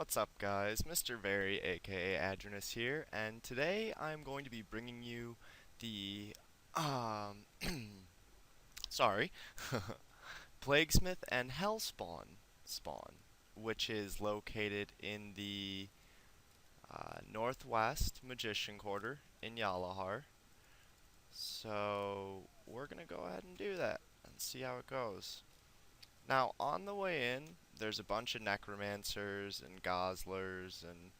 What's up, guys? MrVerry, aka Adronus here, and today I'm going to be bringing you the, um, sorry, Plaguesmith and Hellspawn spawn, which is located in the Northwest Magician Quarter in Yalahar. So we're gonna go ahead and do that and see how it goes. Now, on the way in, there's a bunch of necromancers and goslers and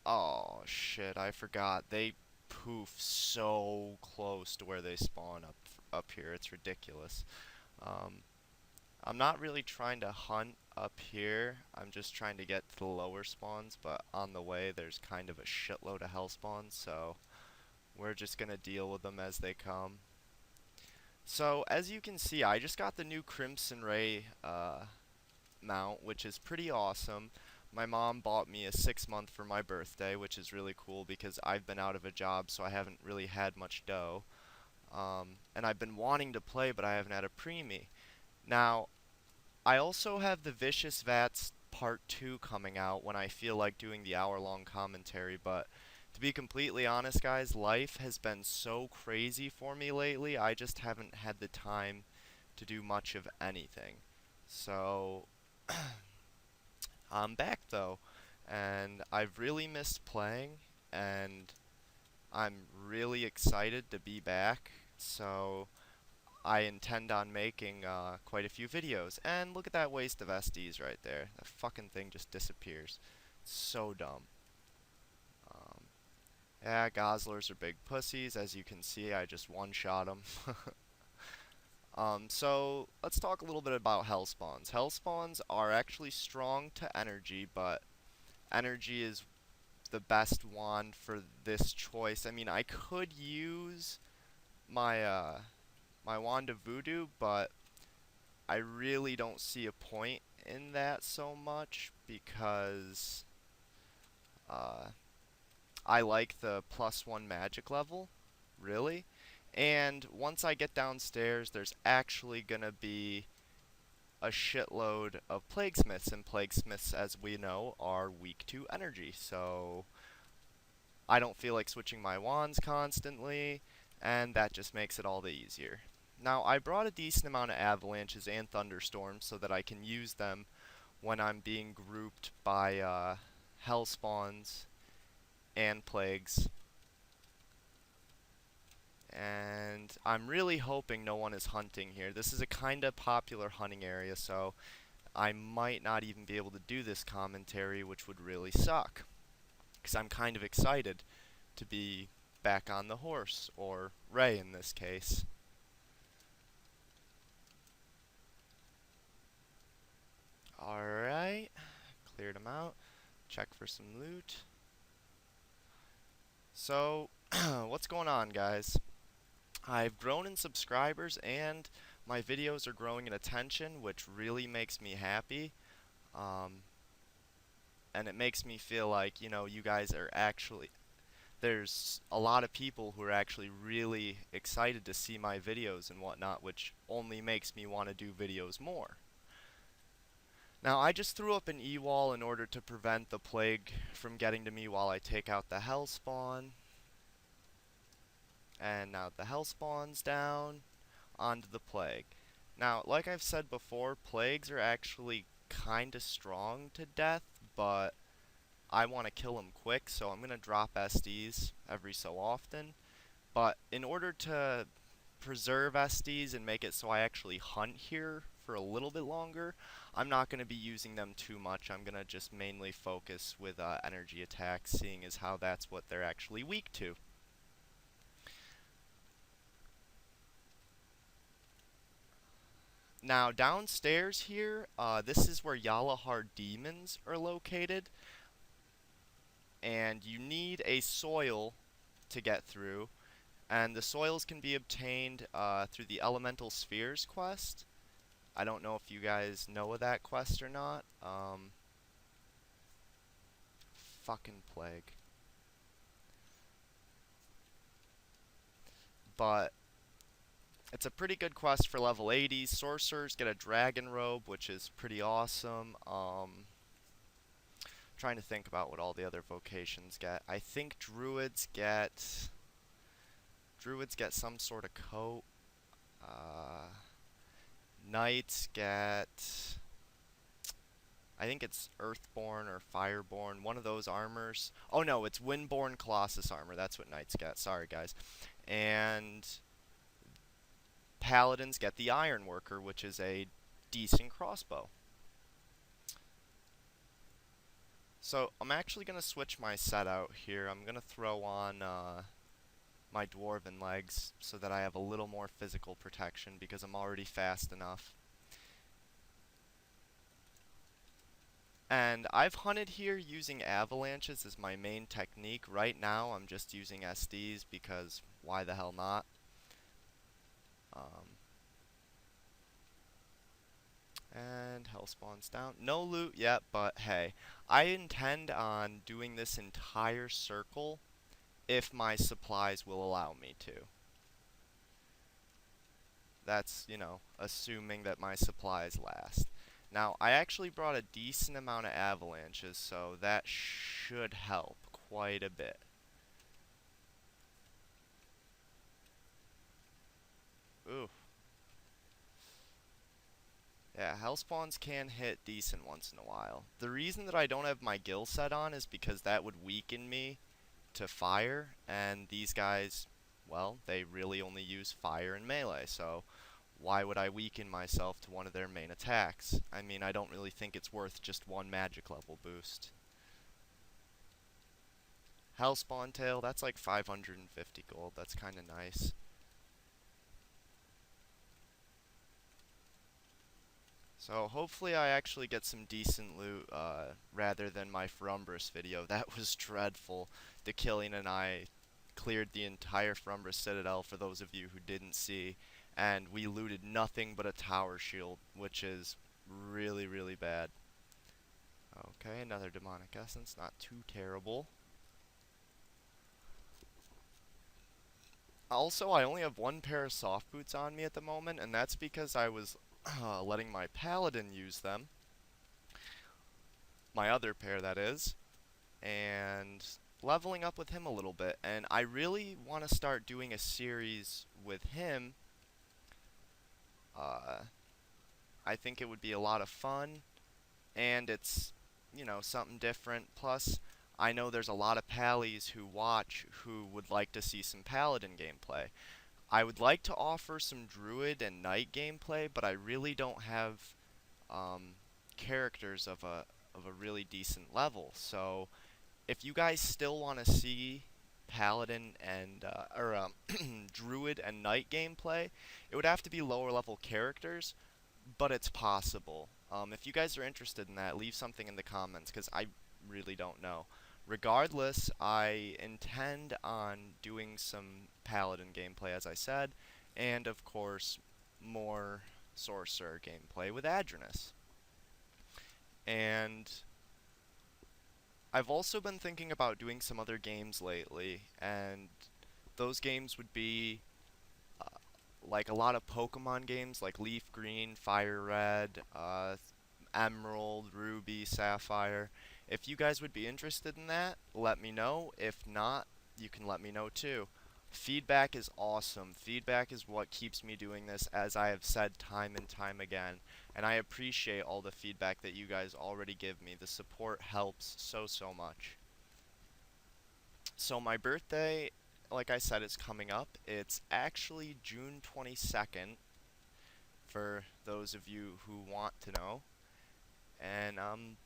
oh shit, I forgot. They poof so close to where they spawn up here. It's ridiculous. Um, I'm not really trying to hunt up here. I'm just trying to get to the lower spawns, but on the way there's kind of a shitload of hell spawns, so we're just gonna deal with them as they come. So as you can see, I just got the new Crimson Ray mount, which is pretty awesome. My mom bought me a 6-month for my birthday, which is really cool because I've been out of a job, so I haven't really had much dough. And I've been wanting to play, but I haven't had a preemie. Now, I also have the Vicious Vats Part 2 coming out when I feel like doing the hour-long commentary, but to be completely honest, guys, life has been so crazy for me lately, I just haven't had the time to do much of anything. So, I'm back though, and I've really missed playing, and I'm really excited to be back. So I intend on making quite a few videos. And look at that waste of SDs right there. That fucking thing just disappears. It's so dumb. Um, yeah, Goslers are big pussies. As you can see, I just one-shot them. So let's talk a little bit about Hellspawns. Hellspawns are actually strong to energy, but energy is the best wand for this choice. I mean, I could use my my wand of voodoo, but I really don't see a point in that so much because uh, I like the +1 magic level, really. And once I get downstairs, there's actually gonna be a shitload of Plaguesmiths, and Plaguesmiths, as we know, are weak to energy. So I don't feel like switching my wands constantly, and that just makes it all the easier. Now, I brought a decent amount of avalanches and thunderstorms so that I can use them when I'm being grouped by hell spawns and plagues. And I'm really hoping no one is hunting here. This is a kind of popular hunting area, so I might not even be able to do this commentary, which would really suck. Because I'm kind of excited to be back on the horse, or Ray in this case. Alright, cleared him out. Check for some loot. So, what's going on, guys? I've grown in subscribers and my videos are growing in attention, which really makes me happy. Um, and it makes me feel like, you guys are actually, there's a lot of people who are actually really excited to see my videos and whatnot, which only makes me want to do videos more. Now, I just threw up an E-wall in order to prevent the plague from getting to me while I take out the Hellspawn. And now the Hellspawn's down, onto the plague. Now, like I've said before, plagues are actually kinda strong to death, but I want to kill them quick, so I'm going to drop SDs every so often. But in order to preserve SDs and make it so I actually hunt here for a little bit longer, I'm not going to be using them too much. I'm going to just mainly focus with energy attacks, seeing as how that's what they're actually weak to. Now, downstairs here, this is where Yalahar demons are located, and you need a soil to get through, and the soils can be obtained through the Elemental Spheres quest. I don't know if you guys know of that quest or not. Fucking plague. But it's a pretty good quest for level 80s. Sorcerers get a dragon robe, which is pretty awesome. trying to think about what all the other vocations get. I think druids get some sort of coat. Uh, Knights get, I think it's Earthborn or Fireborn, one of those armors. Oh no, it's Windborn Colossus armor. That's what Knights get. Sorry, guys. And Paladins get the Ironworker, which is a decent crossbow. So I'm actually going to switch my set out here. I'm going to throw on my Dwarven legs so that I have a little more physical protection because I'm already fast enough. And I've hunted here using avalanches as my main technique. Right now I'm just using SDs because why the hell not? And Hellspawn's down. No loot yet, but hey, I intend on doing this entire circle if my supplies will allow me to. That's, you know, assuming that my supplies last. Now, I actually brought a decent amount of avalanches, so that should help quite a bit. Ooh. Yeah, Hellspawns can hit decent once in a while. The reason that I don't have my gill set on is because that would weaken me to fire, and these guys, well, they really only use fire and melee, so why would I weaken myself to one of their main attacks? I mean, I don't really think it's worth just one magic level boost. Hellspawn tail, that's like 550 gold, that's kinda nice. So hopefully I actually get some decent loot rather than my Frumbris video. That was dreadful. The Killing and I cleared the entire Frumbris Citadel for those of you who didn't see, and we looted nothing but a tower shield, which is really, really bad. Okay, another demonic essence, not too terrible. Also, I only have one pair of soft boots on me at the moment, and that's because I was letting my paladin use them. My other pair, that is. And leveling up with him a little bit. And I really want to start doing a series with him. I think it would be a lot of fun. And it's, you know, something different. Plus, I know there's a lot of pallies who watch who would like to see some paladin gameplay. I would like to offer some druid and knight gameplay, but I really don't have characters of a really decent level. So if you guys still want to see paladin and druid and knight gameplay, it would have to be lower level characters, but it's possible. If you guys are interested in that, leave something in the comments because I really don't know. Regardless, I intend on doing some paladin gameplay, as I said, and of course, more sorcerer gameplay with Adronus. And I've also been thinking about doing some other games lately, and those games would be like a lot of Pokemon games like Leaf Green, Fire Red, Emerald, Ruby, Sapphire. If you guys would be interested in that, let me know. If not, you can let me know too. Feedback is awesome. Feedback is what keeps me doing this, as I have said time and time again. And I appreciate all the feedback that you guys already give me. The support helps so, so much. So my birthday, like I said, is coming up. It's actually June 22nd, for those of you who want to know. And I'm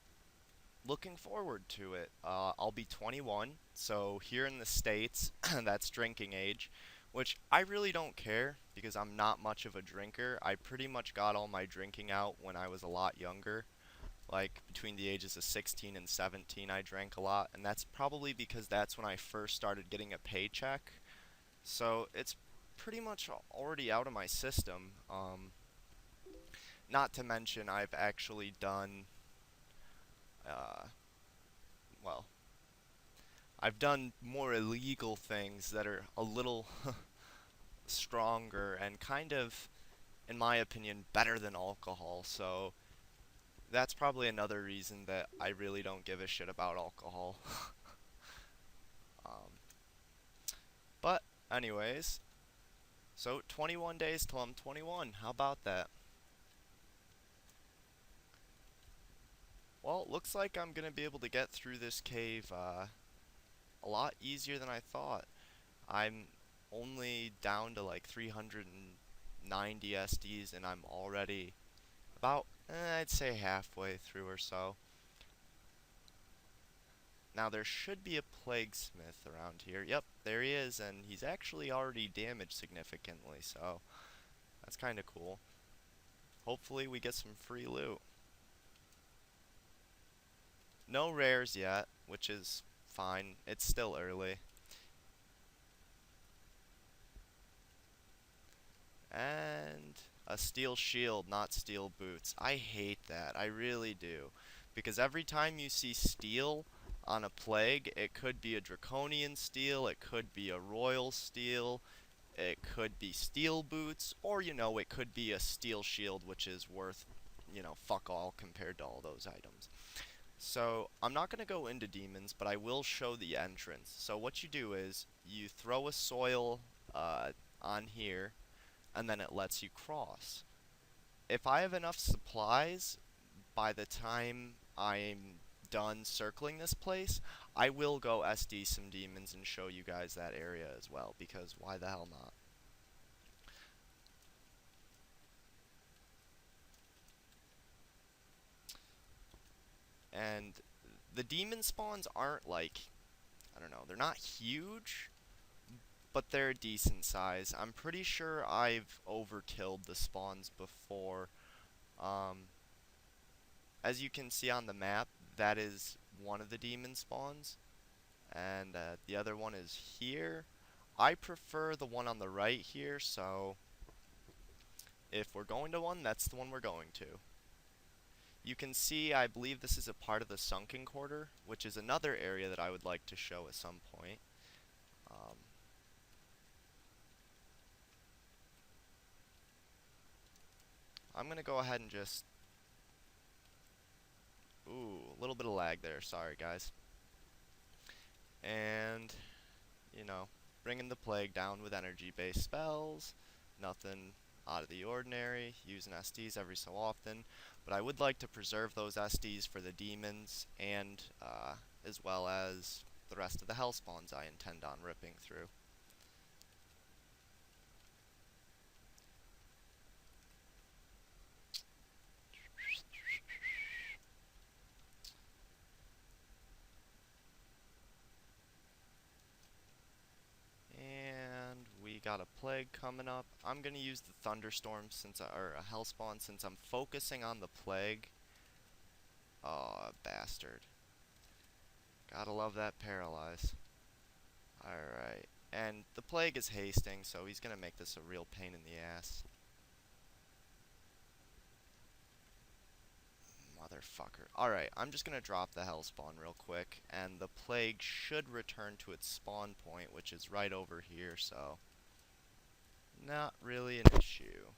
looking forward to it. I'll be 21, so here in the States, that's drinking age, which I really don't care because I'm not much of a drinker. I pretty much got all my drinking out when I was a lot younger. Like, between the ages of 16 and 17, I drank a lot, and that's probably because that's when I first started getting a paycheck. So, it's pretty much already out of my system. Not to mention, I've actually done, well, I've done more illegal things that are a little stronger and kind of, in my opinion, better than alcohol. So That's probably another reason that I really don't give a shit about alcohol. um, but anyways, so 21 days till I'm 21. How about that? Well, it looks like I'm gonna be able to get through this cave a lot easier than I thought. I'm only down to like 390 SDs and I'm already about, I'd say halfway through or so. Now there should be a Plaguesmith around here. Yep, there he is, and he's actually already damaged significantly, so that's kind of cool. Hopefully we get some free loot. No rares yet, which is fine. It's still early. And a steel shield, not steel boots. I hate that. I really do. Because every time you see steel on a plague, it could be a draconian steel, it could be a royal steel, it could be steel boots, or it could be a steel shield, which is worth, fuck all compared to all those items. So I'm not going to go into demons, but I will show the entrance. So what you do is you throw a soil on here, and then it lets you cross. If I have enough supplies by the time I'm done circling this place, I will go SD some demons and show you guys that area as well, because why the hell not? And the demon spawns aren't like, I don't know, they're not huge, but they're a decent size. I'm pretty sure I've overkilled the spawns before. Um, as you can see on the map, that is one of the demon spawns, and the other one is here. I prefer the one on the right here, so if we're going to one, that's the one we're going to. You can see, I believe this is a part of the sunken quarter, which is another area that I would like to show at some point. Um, I'm going to go ahead and just... Ooh, a little bit of lag there, sorry guys. And, bringing the plague down with energy-based spells, nothing out of the ordinary, using SDs every so often, but I would like to preserve those SDs for the demons and as well as the rest of the Hellspawns I intend on ripping through. And we got a plague coming up. I'm gonna use the thunderstorm or a Hellspawn since I'm focusing on the plague. Oh, bastard. Gotta love that paralyze. Alright. And the plague is hasting, so he's gonna make this a real pain in the ass. Motherfucker. Alright, I'm just gonna drop the Hellspawn real quick, and the plague should return to its spawn point, which is right over here, so... not really an issue.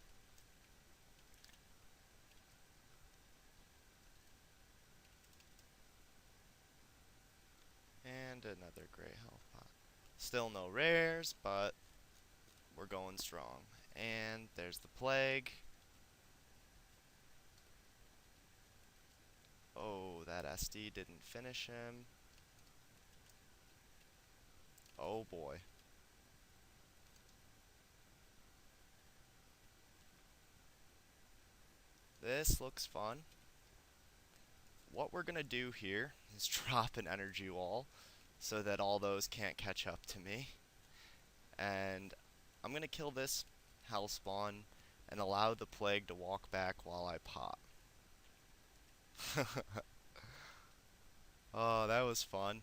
And another gray health pot. Still no rares, but we're going strong. And there's the plague. Oh, that SD didn't finish him. Oh boy. This looks fun. What we're gonna do here is drop an energy wall so that all those can't catch up to me. And I'm gonna kill this Hellspawn and allow the plague to walk back while I pop. Oh, that was fun.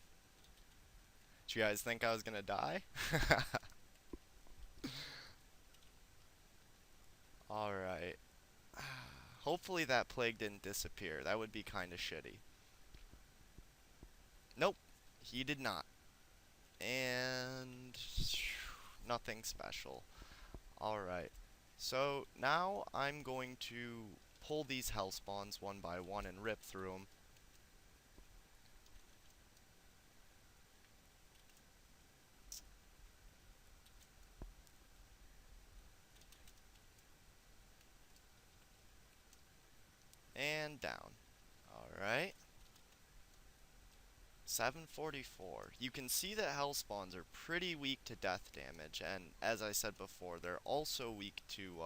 Did you guys think I was gonna die? Alright. Hopefully that plague didn't disappear. That would be kinda shitty. Nope, he did not. And nothing special. Alright. So now I'm going to pull these Hellspawns one by one and rip through them. And down. Alright. 744. You can see that Hellspawns are pretty weak to death damage, and as I said before, they're also weak to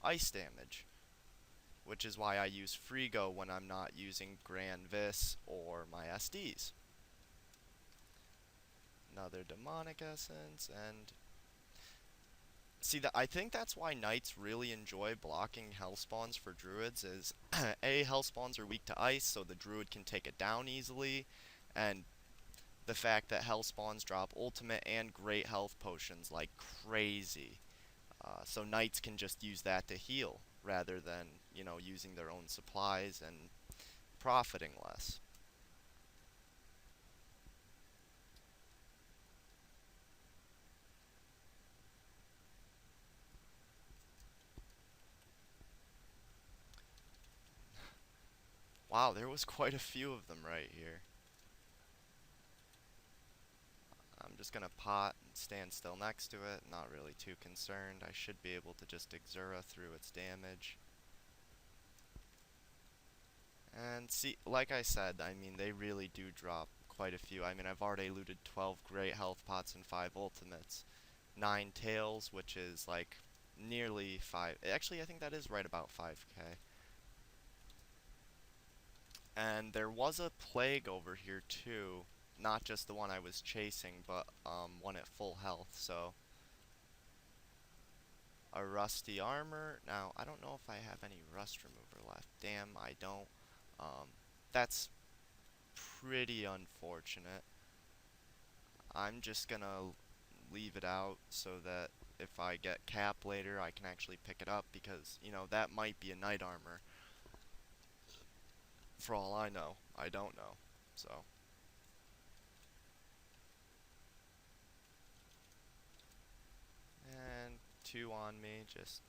ice damage, which is why I use Frigo when I'm not using Grand Vis or my SDs. Another Demonic Essence, and see, I think that's why Knights really enjoy blocking Hellspawns for Druids, is A, Hellspawns are weak to ice, so the Druid can take it down easily, and the fact that Hellspawns drop ultimate and great health potions like crazy. So Knights can just use that to heal, rather than, you know, using their own supplies and profiting less. Wow, there was quite a few of them right here. I'm just gonna pot and stand still next to it, not really too concerned. I should be able to just Exura through its damage. And see, like I said, I mean, they really do drop quite a few. I mean, I've already looted 12 great health pots and 5 ultimates. 9 tails, which is like nearly 5. Actually, I think that is right about 5k. And there was a plague over here too. Not just the one I was chasing, but one at full health, so. A rusty armor. Now, I don't know if I have any rust remover left. Damn, I don't. That's pretty unfortunate. I'm just gonna leave it out so that if I get cap later, I can actually pick it up, because, you know, that might be a knight armor. For all I know. I don't know. So. And 2 on me, just,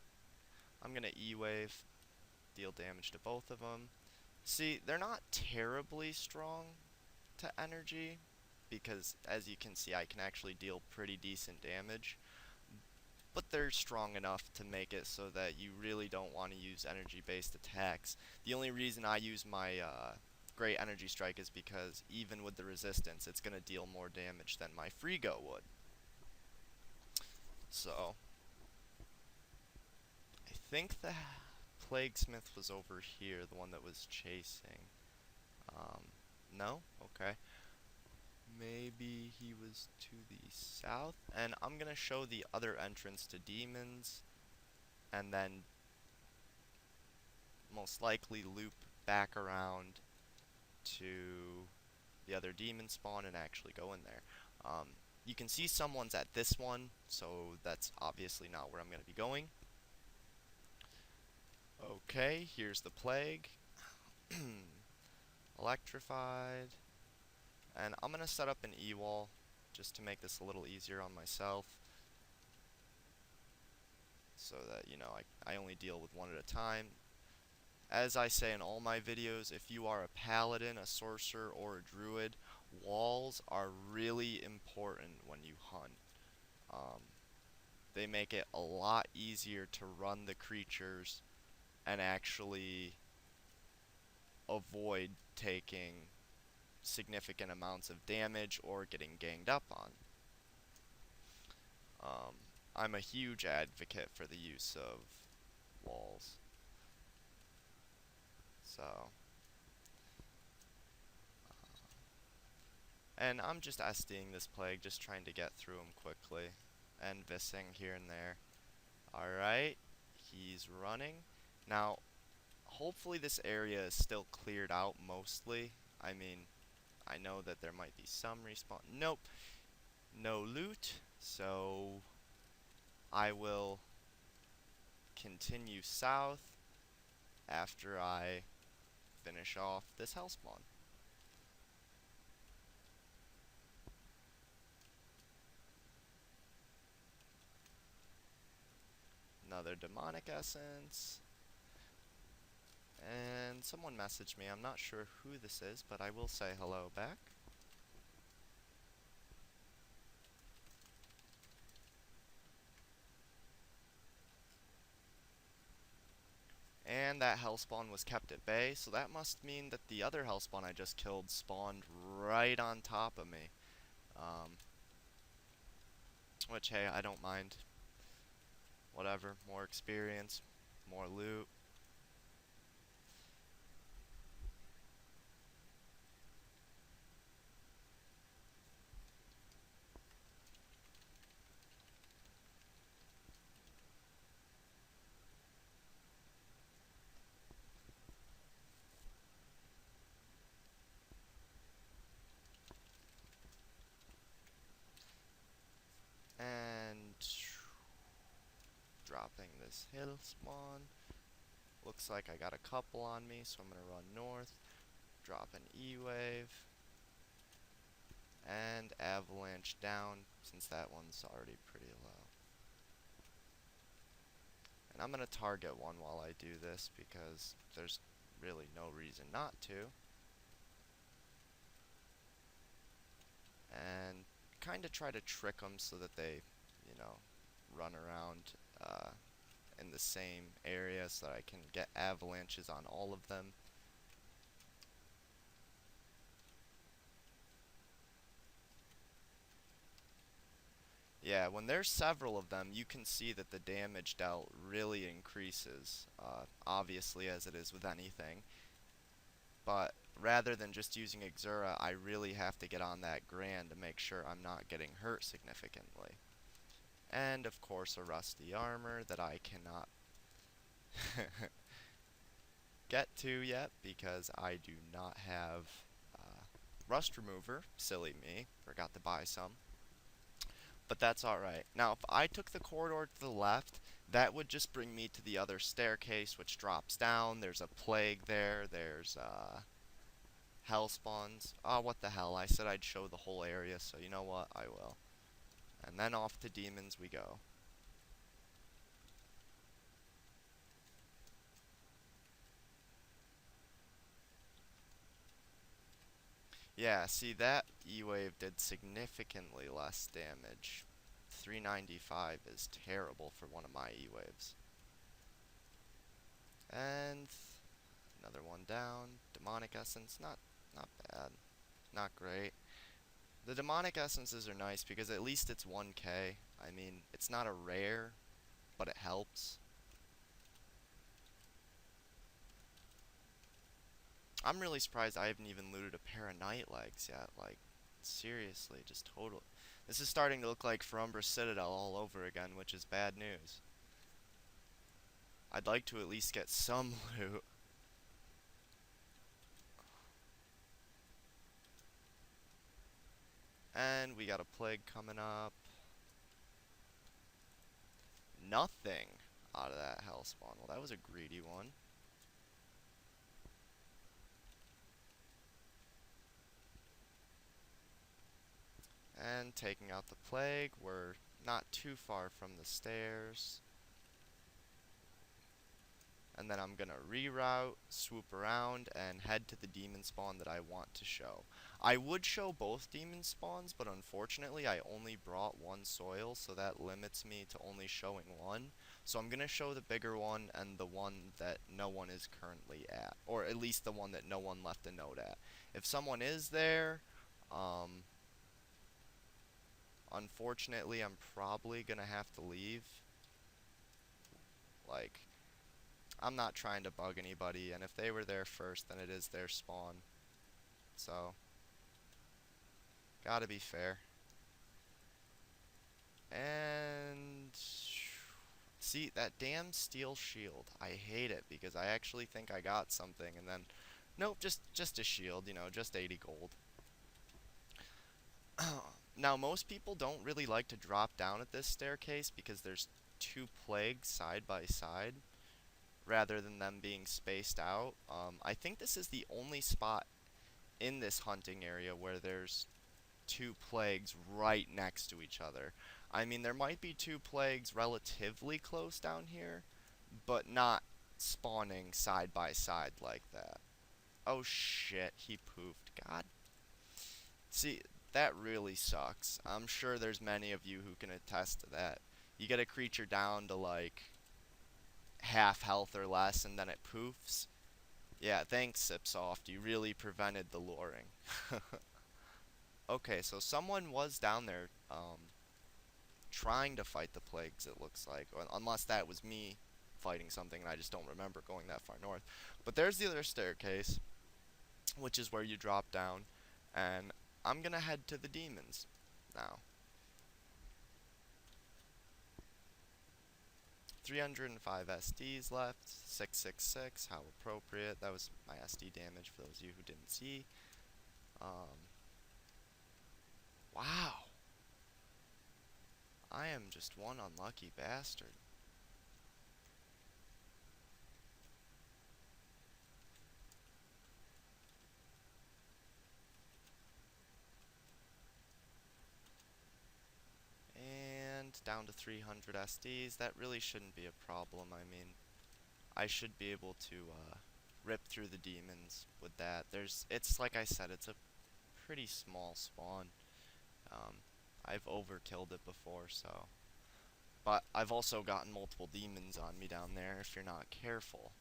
I'm gonna E-wave, deal damage to both of them. See, they're not terribly strong to energy, because as you can see, I can actually deal pretty decent damage, but they're strong enough to make it so that you really don't want to use energy-based attacks. The only reason I use my Great Energy Strike is because even with the resistance, it's gonna deal more damage than my Frigo would. So, I think the Plaguesmith was over here, the one that was chasing. No? Okay. Maybe he was to the south. And I'm gonna show the other entrance to demons, and then most likely loop back around to the other demon spawn and actually go in there. You can see someone's at this one, so that's obviously not where I'm going to be going. Okay, here's the plague. Electrified. And I'm going to set up an E-wall just to make this a little easier on myself, so that, you know, I only deal with one at a time. As I say in all my videos, if you are a paladin, a sorcerer, or a druid, walls are really important when you hunt. They make it a lot easier to run the creatures and actually avoid taking significant amounts of damage or getting ganged up on. I'm a huge advocate for the use of walls. So, and I'm just SDing this plague, just trying to get through him quickly, and vissing here and there. Alright, he's running. Now, hopefully this area is still cleared out mostly. I mean, I know that there might be some respawn. Nope, no loot, so I will continue south after I finish off this Hellspawn. Another demonic essence. And someone messaged me. I'm not sure who this is, but I will say hello back. And that Hellspawn was kept at bay, so that must mean that the other Hellspawn I just killed spawned right on top of me. Um, which, hey, I don't mind. Whatever, more experience, more loot. And dropping this Hellspawn. Looks like I got a couple on me, so I'm going to run north. Drop an E-Wave. And avalanche down, since that one's already pretty low. And I'm going to target one while I do this, because there's really no reason not to. And kind of try to trick them so that they, you know, run around in the same area so that I can get avalanches on all of them. Yeah, when there's several of them, you can see that the damage dealt really increases, obviously, as it is with anything. But rather than just using Exura, I really have to get on that Grand to make sure I'm not getting hurt significantly. And, of course, a rusty armor that I cannot get to yet because I do not have rust remover. Silly me, forgot to buy some. But that's alright. Now, if I took the corridor to the left, that would just bring me to the other staircase, which drops down. There's a plague there. There's hell spawns. Oh, what the hell. I said I'd show the whole area, so you know what? I will. And then off to demons we go. Yeah, see, that E-Wave did significantly less damage. 395 is terrible for one of my E-Waves. And another one down. Demonic Essence, not bad. Not great. The Demonic Essences are nice because at least it's 1k. I mean, it's not a rare, but it helps. I'm really surprised I haven't even looted a pair of Night Legs yet. Like, seriously, just total. This is starting to look like Ferumbra Citadel all over again, which is bad news. I'd like to at least get some loot. And we got a plague coming up. Nothing out of that Hellspawn. Well, that was a greedy one. And taking out the plague. We're not too far from the stairs. And then I'm gonna reroute, swoop around, and head to the demon spawn that I want to show. I would show both demon spawns, but unfortunately I only brought one soil, so that limits me to only showing one. So I'm gonna show the bigger one and the one that no one is currently at, or at least the one that no one left a note at. If someone is there, unfortunately I'm probably gonna have to leave. Like, I'm not trying to bug anybody, and if they were there first, then it is their spawn. So, gotta be fair. And see, that damn steel shield. I hate it because I actually think I got something, and then nope, just a shield, you know, just 80 gold. Now, most people don't really like to drop down at this staircase because there's two plagues side by side, rather than them being spaced out. I think this is the only spot in this hunting area where there's two plagues right next to each other. I mean, there might be two plagues relatively close down here, but not spawning side by side like that. Oh shit, he poofed. God. See, that really sucks. I'm sure there's many of you who can attest to that. You get a creature down to like half health or less and then it poofs. Yeah, thanks, Sipsoft. You really prevented the luring. Okay, so someone was down there trying to fight the plagues, it looks like. Unless that was me fighting something and I just don't remember going that far north. But there's the other staircase, which is where you drop down. And I'm gonna head to the demons now. 305 SDs left, 666, how appropriate. That was my SD damage for those of you who didn't see. Wow. I am just one unlucky bastard. And down to 300 SDs. That really shouldn't be a problem. I mean, I should be able to rip through the demons with that. It's like I said, it's a pretty small spawn. I've overkilled it before, so. But I've also gotten multiple demons on me down there if you're not careful.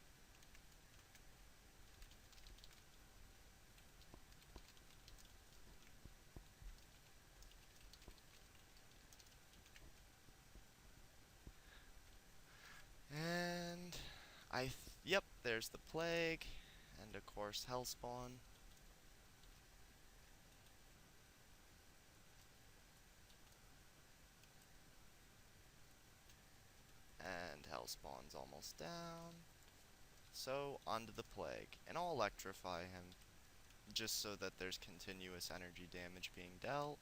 And yep, there's the plague, and of course Hellspawn. And Hellspawn's almost down. So, onto the plague. And I'll electrify him, just so that there's continuous energy damage being dealt.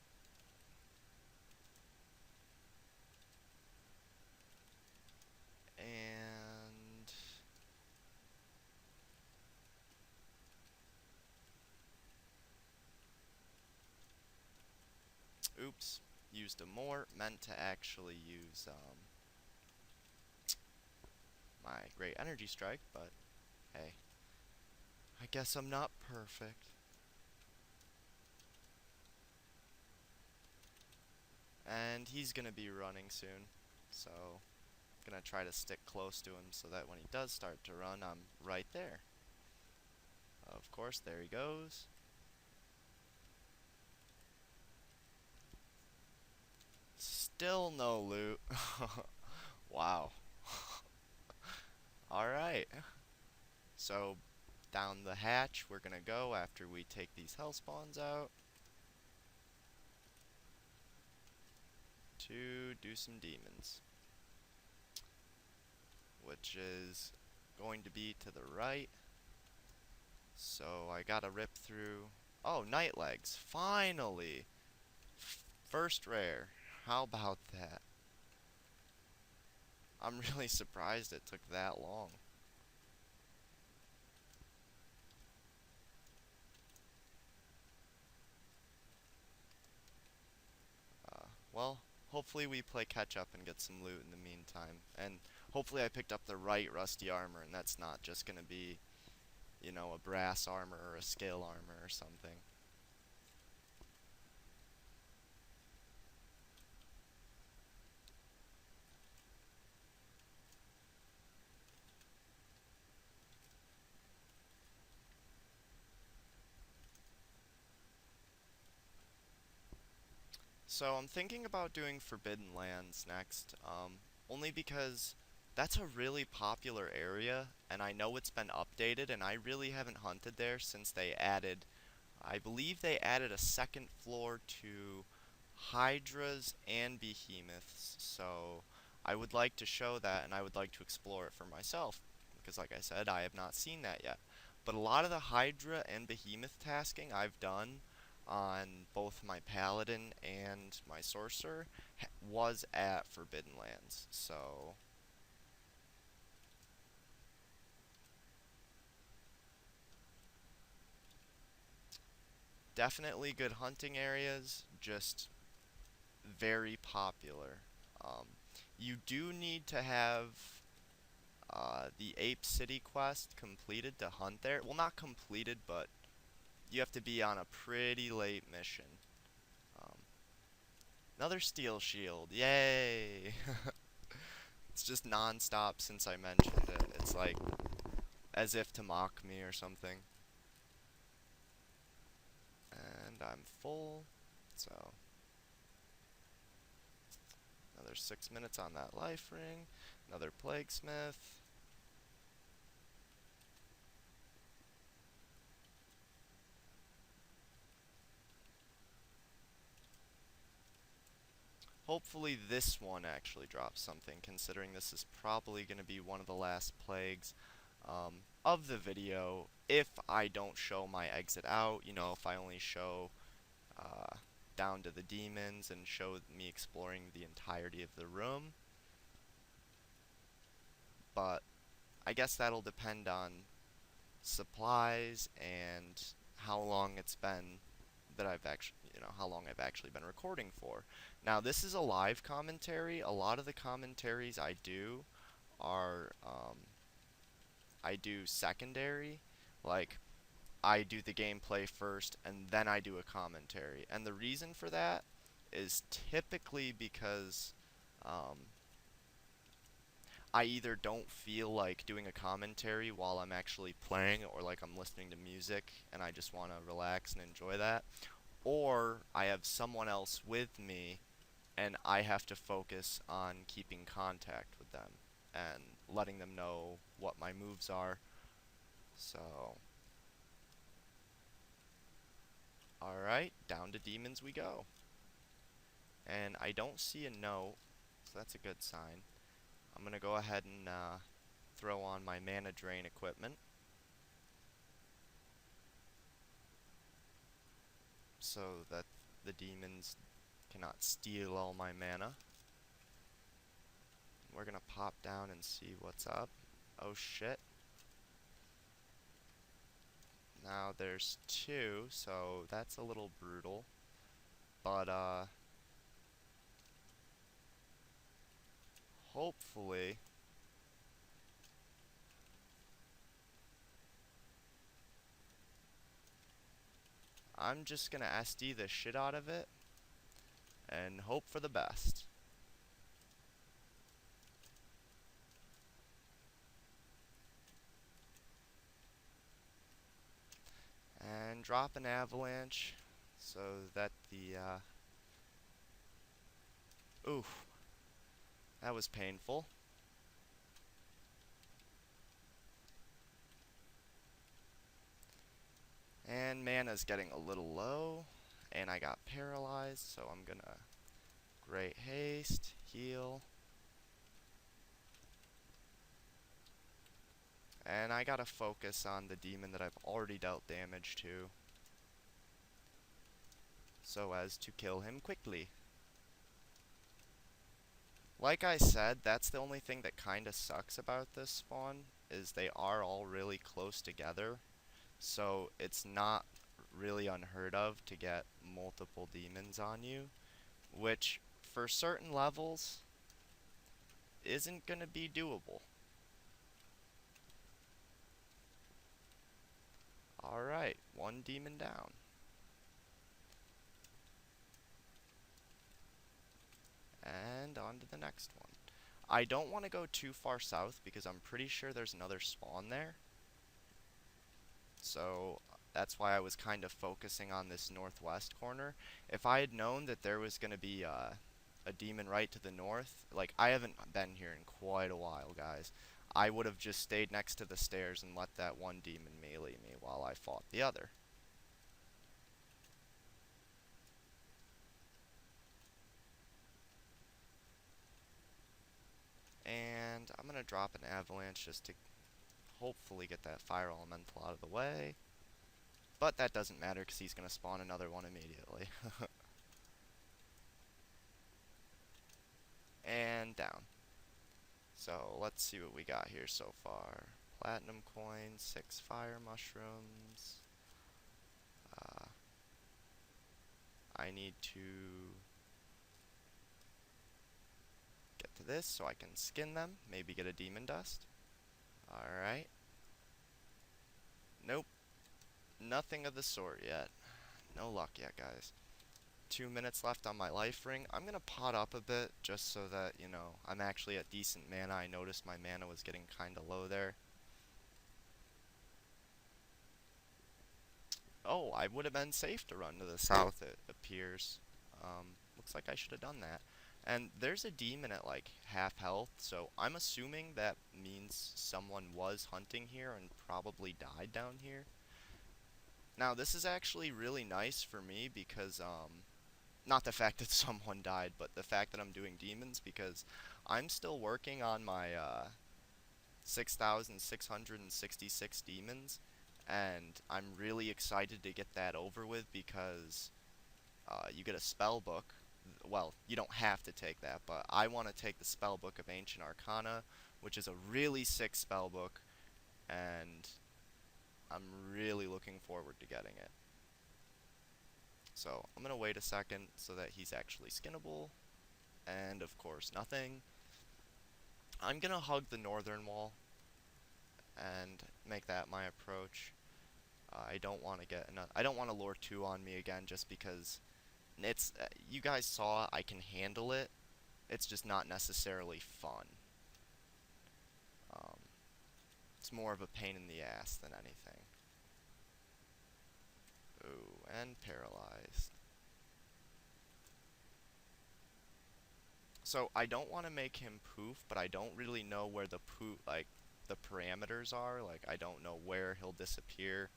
And oops, used a mort, meant to actually use my great energy strike, but hey, I guess I'm not perfect. And he's gonna be running soon, so I'm gonna try to stick close to him so that when he does start to run, I'm right there. Of course, there he goes. Still no loot. Wow. Alright. So, down the hatch we're gonna go after we take these Hellspawns out. To do some demons. Which is going to be to the right. So, I gotta rip through. Oh, night legs. Finally! First rare. How about that? I'm really surprised it took that long. Well, hopefully we play catch up and get some loot in the meantime. And hopefully I picked up the right rusty armor and that's not just gonna be, you know, a brass armor or a scale armor or something. So I'm thinking about doing Forbidden Lands next, only because that's a really popular area, and I know it's been updated, and I really haven't hunted there since they added, I believe they added a second floor to Hydras and Behemoths, so I would like to show that, and I would like to explore it for myself, because like I said, I have not seen that yet. But a lot of the Hydra and Behemoth tasking I've done on both my Paladin and my Sorcerer was at Forbidden Lands, so definitely good hunting areas, just very popular. You do need to have the Ape City quest completed to hunt there. Well, not completed, but you have to be on a pretty late mission. Um, Another steel shield, yay! It's just non-stop since I mentioned it. It's like as if to mock me or something. And I'm full, so another 6 minutes on that life ring. Another Plaguesmith. Hopefully this one actually drops something, considering this is probably going to be one of the last plagues of the video. If I don't show my exit out, you know, if I only show uh, down to the demons and show me exploring the entirety of the room. But I guess that'll depend on supplies and how long it's been that I've actually, you know, how long I've actually been recording for. Now, this is a live commentary. A lot of the commentaries I do are, I do secondary. Like, I do the gameplay first, and then I do a commentary. And the reason for that is typically because, I either don't feel like doing a commentary while I'm actually playing, or like I'm listening to music and I just want to relax and enjoy that, or I have someone else with me and I have to focus on keeping contact with them and letting them know what my moves are. So, alright, down to demons we go. And I don't see a note, so that's a good sign. I'm going to go ahead and throw on my mana drain equipment, so that the demons cannot steal all my mana. We're gonna pop down and see what's up. Oh shit. Now there's two, so that's a little brutal. But hopefully I'm just gonna SD the shit out of it and hope for the best. And drop an avalanche so that the oof, that was painful. And mana's getting a little low, and I got paralyzed, so I'm gonna great haste, heal. And I gotta focus on the demon that I've already dealt damage to, so as to kill him quickly. Like I said, that's the only thing that kinda sucks about this spawn, is they are all really close together. So it's not really unheard of to get multiple demons on you, which for certain levels isn't gonna be doable. Alright, one demon down. And on to the next one. I don't want to go too far south because I'm pretty sure there's another spawn there. So that's why I was kind of focusing on this northwest corner. If I had known that there was going to be a demon right to the north, like I haven't been here in quite a while, guys, I would have just stayed next to the stairs and let that one demon melee me while I fought the other. And I'm going to drop an avalanche just to hopefully get that fire elemental out of the way. But that doesn't matter because he's going to spawn another one immediately. And down. So let's see what we got here so far. Platinum coins, 6 fire mushrooms. I need to get to this so I can skin them, maybe get a demon dust. Alright. Nope. Nothing of the sort yet. No luck yet, guys. 2 minutes left on my life ring. I'm gonna pot up a bit just so that, you know, I'm actually at decent mana. I noticed my mana was getting kinda low there. Oh, I would have been safe to run to the south, it appears. Looks like I should have done that. And there's a demon at like half health, so I'm assuming that means someone was hunting here and probably died down here. Now, this is actually really nice for me because, not the fact that someone died, but the fact that I'm doing demons because I'm still working on my, 6,666 demons, and I'm really excited to get that over with because you get a spell book. Well, you don't have to take that, but I want to take the spell book of Ancient Arcana, which is a really sick spell book, and I'm really looking forward to getting it. So I'm going to wait a second so that he's actually skinnable, and of course nothing. I'm going to hug the northern wall and make that my approach. I don't want to get enough. I don't want to lure 2 on me again just because it's you guys saw I can handle it. It's just not necessarily fun. Um, it's more of a pain in the ass than anything. Ooh, and paralyzed. So I don't want to make him poof, but I don't really know where the poof, like the parameters are. Like I don't know where he'll disappear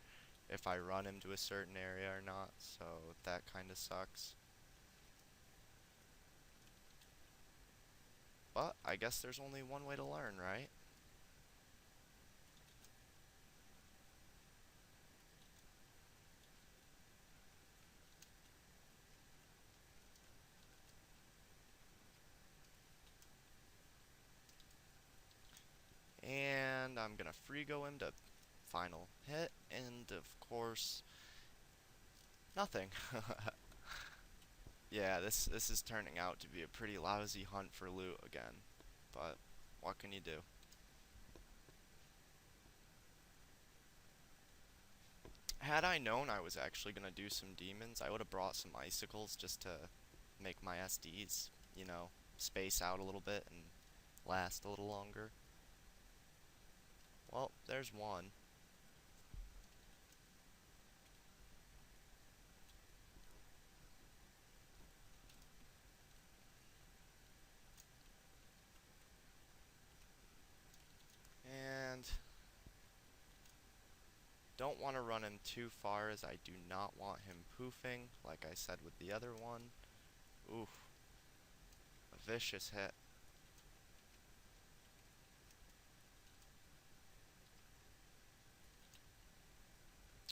if I run him to a certain area or not. So that kind of sucks. But I guess there's only one way to learn, right? And I'm gonna free go him to final hit, and of course, nothing. Yeah, this is turning out to be a pretty lousy hunt for loot again, but what can you do? Had I known I was actually gonna do some demons, I would have brought some icicles just to make my SDs, you know, space out a little bit and last a little longer. Well, there's one. And don't want to run him too far as I do not want him poofing, like I said with the other one. Oof. A vicious hit.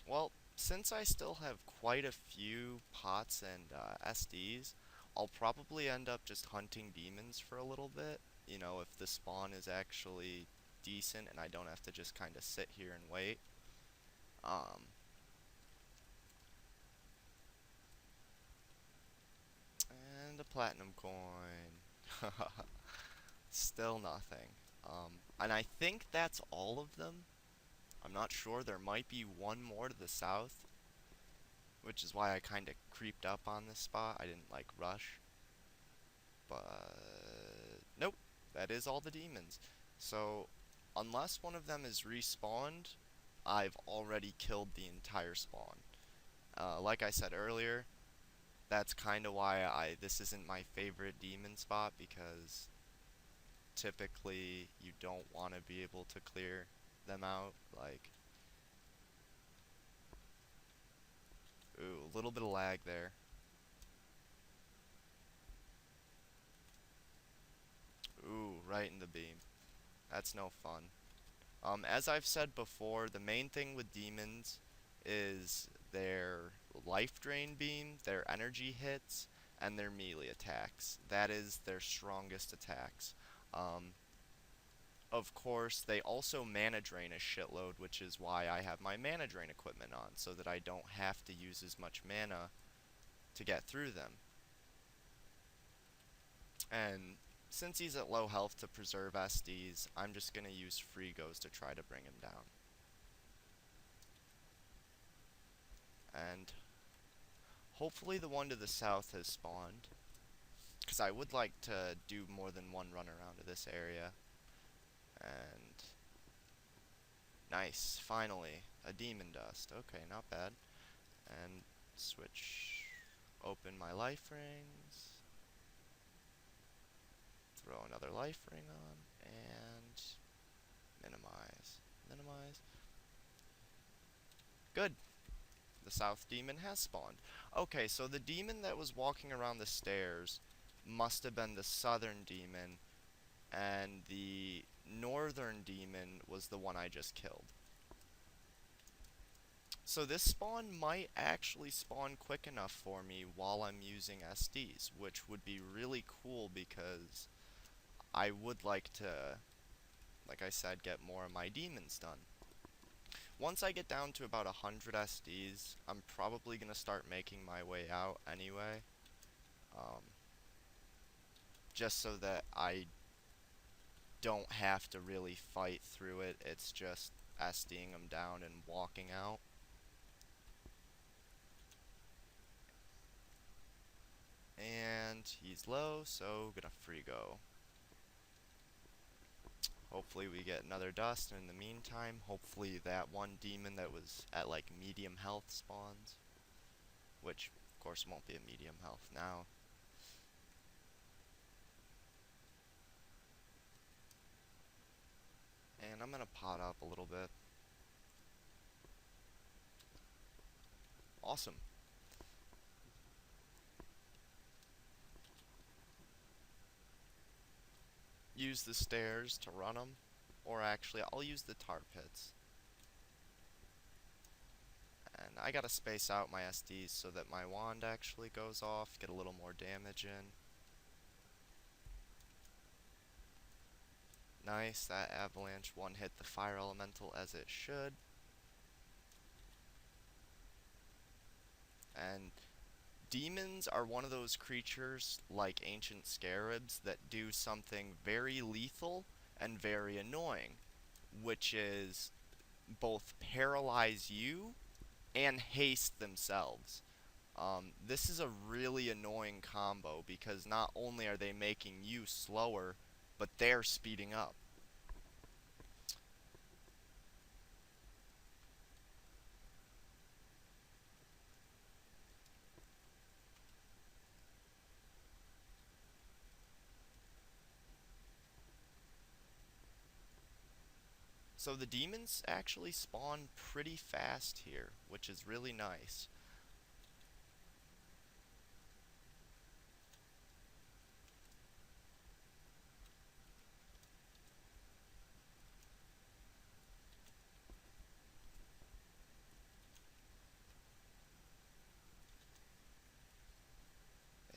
Well, since I still have quite a few pots and SDs, I'll probably end up just hunting demons for a little bit. You know, if the spawn is actually decent and I don't have to just kind of sit here and wait. Um, and a platinum coin. Still nothing. And I think that's all of them. I'm not sure. There might be one more to the south, which is why I kind of creeped up on this spot. I didn't like rush. But nope, that is all the demons. So unless one of them is respawned, I've already killed the entire spawn. Like I said earlier, that's kind of why this isn't my favorite demon spot, because typically you don't want to be able to clear them out. Like, ooh, a little bit of lag there. Ooh, right in the beam. That's no fun. As I've said before, the main thing with demons is their life drain beam, their energy hits, and their melee attacks. That is their strongest attacks. Um, of course, they also mana drain a shitload, which is why I have my mana drain equipment on, so that I don't have to use as much mana to get through them. And since he's at low health to preserve SDs, I'm just gonna use free goes to try to bring him down. And hopefully the one to the south has spawned, because I would like to do more than one run around to this area. And nice, finally, a demon dust. Okay, not bad. And switch, open my life rings, throw another life ring on, and minimize, minimize. Good. The south demon has spawned. Okay, so the demon that was walking around the stairs must have been the southern demon, and the northern demon was the one I just killed. So this spawn might actually spawn quick enough for me while I'm using SDs, which would be really cool because I would like to, like I said, get more of my demons done. Once I get down to about 100 SDs, I'm probably going to start making my way out anyway. Just so that I don't have to really fight through it. It's just SDing them down and walking out. And he's low, so gonna free go. Hopefully we get another dust, and in the meantime, hopefully that one demon that was at like medium health spawns. Which, of course, won't be a medium health now. And I'm gonna pot up a little bit. Awesome. Use the stairs to run them. Or actually, I'll use the tar pits. And I gotta space out my SDs so that my wand actually goes off, get a little more damage in. Nice, that avalanche one hit the fire elemental as it should. And demons are one of those creatures, like ancient scarabs, that do something very lethal and very annoying, which is both paralyze you and haste themselves. This is a really annoying combo because not only are they making you slower, but they're speeding up. So the demons actually spawn pretty fast here, which is really nice.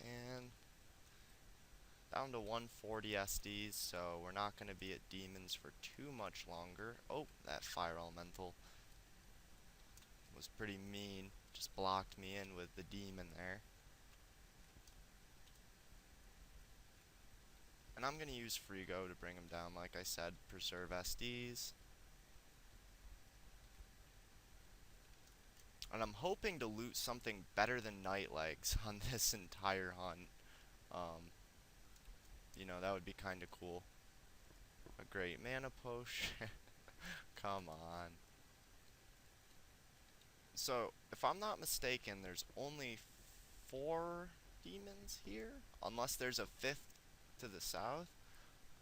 And down to 140 SDs, so we're not going to be at demons for too much longer. Oh, that fire elemental was pretty mean. Just blocked me in with the demon there. And I'm going to use free go to bring him down, like I said, preserve SDs. And I'm hoping to loot something better than night legs on this entire hunt. You know, that would be kind of cool. A great mana potion. Come on. So, if I'm not mistaken, there's only 4 demons here, unless there's a 5th to the south.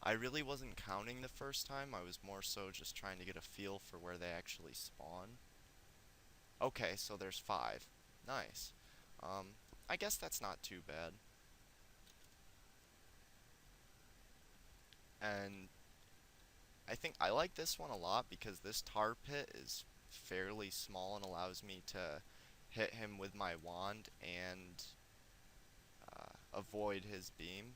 I really wasn't counting the first time, I was more so just trying to get a feel for where they actually spawn. Okay, so there's 5. Nice. I guess that's not too bad. And I think I like this one a lot because this tar pit is fairly small and allows me to hit him with my wand and avoid his beam.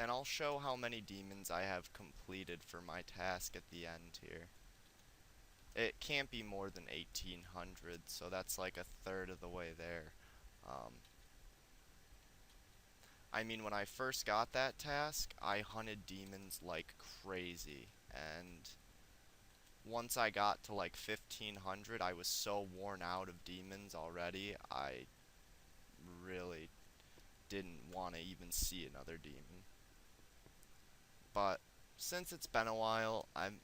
And I'll show how many demons I have completed for my task at the end here. It can't be more than 1800, so that's like a third of the way there. Um, I mean, when I first got that task, I hunted demons like crazy, and once I got to like 1500, I was so worn out of demons already, I really didn't want to even see another demon. But since it's been a while, I'm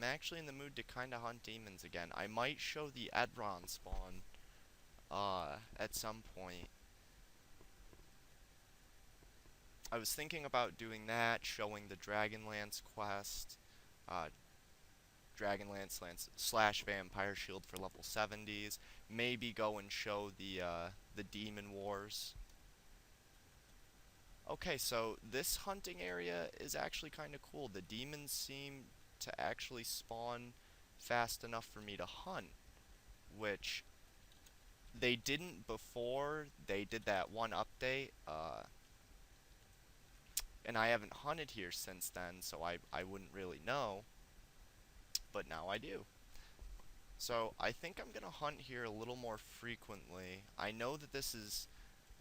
actually in the mood to kind of hunt demons again. I might show the Adronus spawn at some point. I was thinking about doing that, showing the Dragonlance quest, uh, Dragonlance / Vampire Shield for level 70s. Maybe go and show the Demon Wars. Okay, so this hunting area is actually kind of cool. The demons seem to actually spawn fast enough for me to hunt, which they didn't before they did that one update, and I haven't hunted here since then, so I wouldn't really know, but now I do. So I think I'm gonna hunt here a little more frequently. I know that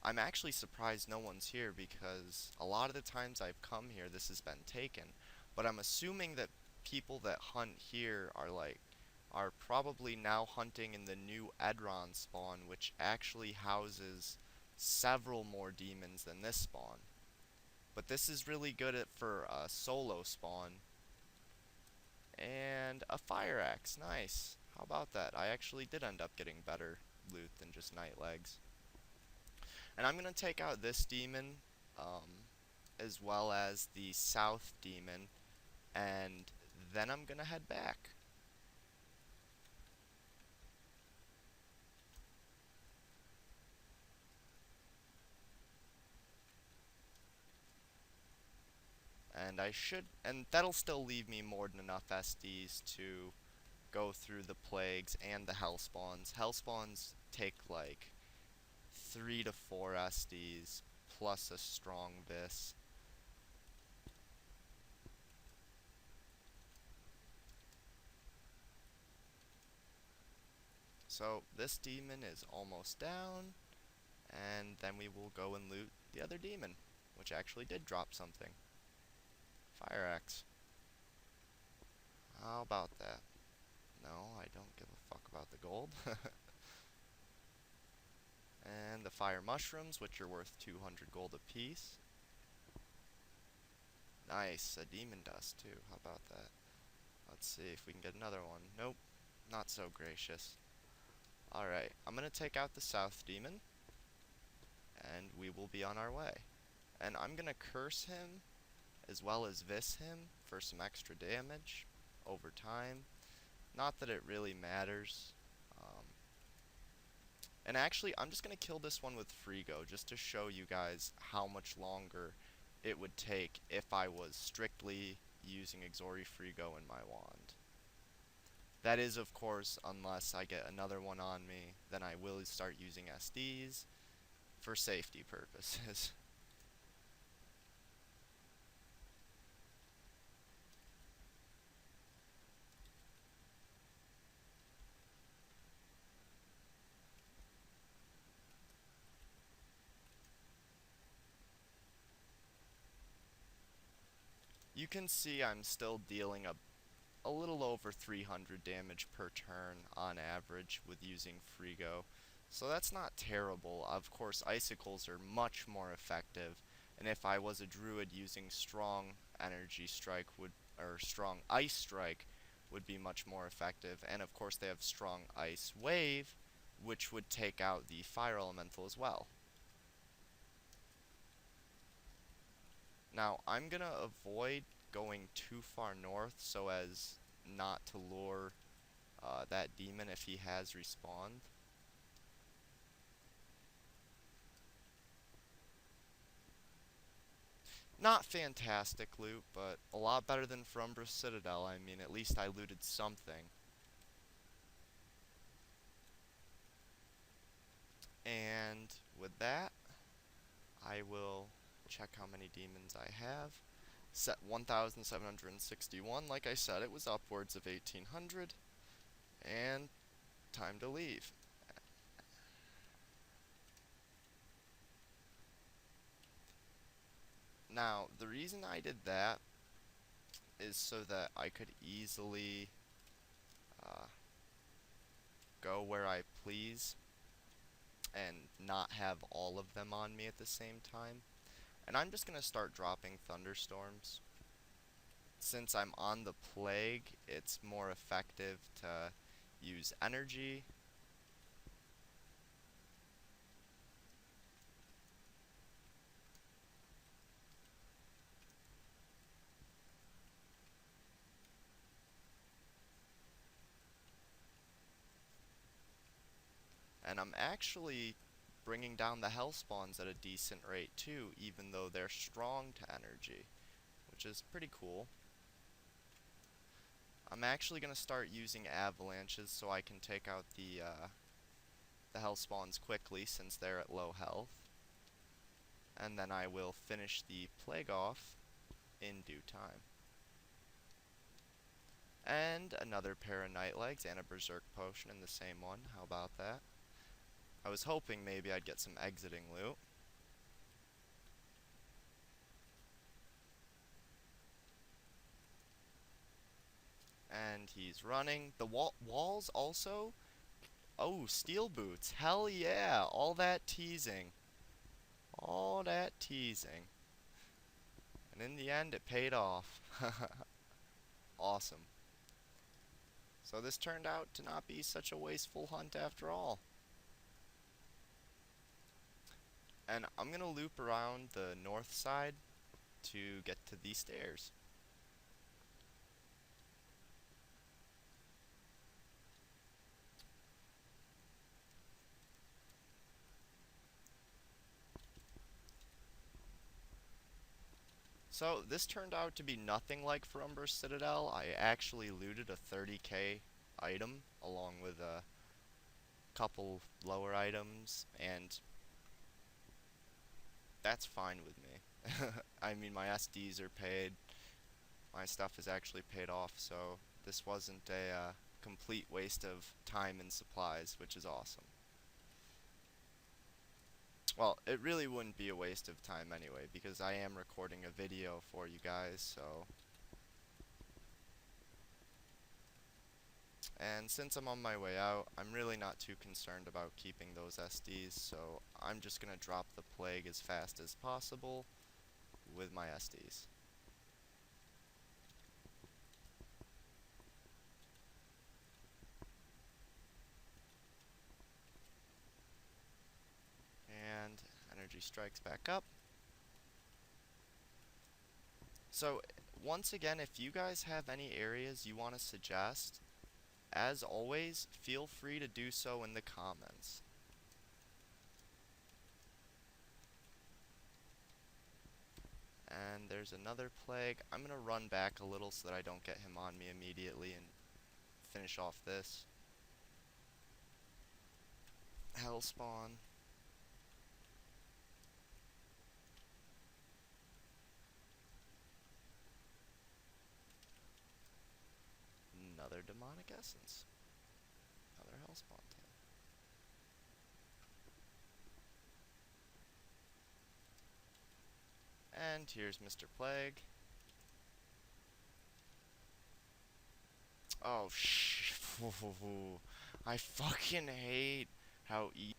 I'm actually surprised no one's here because a lot of the times I've come here this has been taken, but I'm assuming that people that hunt here are probably now hunting in the new Adronus spawn, which actually houses several more demons than this spawn. But this is really good for a solo spawn. And a fire axe, nice. How about that? I actually did end up getting better loot than just night legs. And I'm going to take out this demon, as well as the south demon, and then I'm going to head back. And that'll still leave me more than enough SDs to go through the plagues and the Hellspawns. Hellspawns take like 3 to 4 SDs plus a strong vis. So this demon is almost down, and then we will go and loot the other demon, which actually did drop something. Fire axe. How about that? No, I don't give a fuck about the gold. And the fire mushrooms, which are worth 200 gold apiece. Nice, a demon dust too. How about that? Let's see if we can get another one. Nope, not so gracious. Alright, I'm gonna take out the south demon, and we will be on our way. And I'm gonna curse him, as well as vis him, for some extra damage over time. Not that it really matters. And actually, I'm just gonna kill this one with Frigo, just to show you guys how much longer it would take if I was strictly using Exori Frigo in my wand. That is, of course, unless I get another one on me, then I will start using SDs for safety purposes. You can see I'm still dealing a little over 300 damage per turn on average with using Frigo. So that's not terrible. Of course, icicles are much more effective, and if I was a druid, using strong energy strike or strong ice strike would be much more effective. And of course, they have strong ice wave, which would take out the fire elemental as well. Now, I'm gonna avoid going too far north so as not to lure that demon if he has respawned. Not fantastic loot, but a lot better than Frumbra Citadel. I mean, at least I looted something. And with that, I will check how many demons I have. Set 1,761. Like I said, it was upwards of 1,800. And time to leave. Now, the reason I did that is so that I could easily go where I please and not have all of them on me at the same time. And I'm just going to start dropping thunderstorms. Since I'm on the plague, it's more effective to use energy. And I'm actually bringing down the Hellspawns at a decent rate too, even though they're strong to energy, which is pretty cool. I'm actually going to start using avalanches so I can take out the Hellspawns quickly since they're at low health. And then I will finish the plague off in due time. And another pair of night legs and a berserk potion in the same one. How about that? I was hoping maybe I'd get some exiting loot. And he's running. The walls also. Oh, steel boots. Hell yeah. All that teasing. All that teasing. And in the end, it paid off. Awesome. So this turned out to not be such a wasteful hunt after all. And I'm going to loop around the north side to get to these stairs. So this turned out to be nothing like Ferumber's Citadel. I actually looted a 30k item along with a couple lower items, and that's fine with me. I mean, my SDs are paid, my stuff is actually paid off, so this wasn't a complete waste of time and supplies, which is awesome. Well, it really wouldn't be a waste of time anyway, because I am recording a video for you guys, so... And since I'm on my way out, I'm really not too concerned about keeping those SDs, so I'm just gonna drop the plague as fast as possible with my SDs. And energy strikes back up. So, once again, if you guys have any areas you want to suggest, as always, feel free to do so in the comments. And there's another plague. I'm going to run back a little so that I don't get him on me immediately and finish off this. Hellspawn. Another demonic essence. Another Hellspawn tail. And here's Mr. Plague. Oh, I fucking hate how easy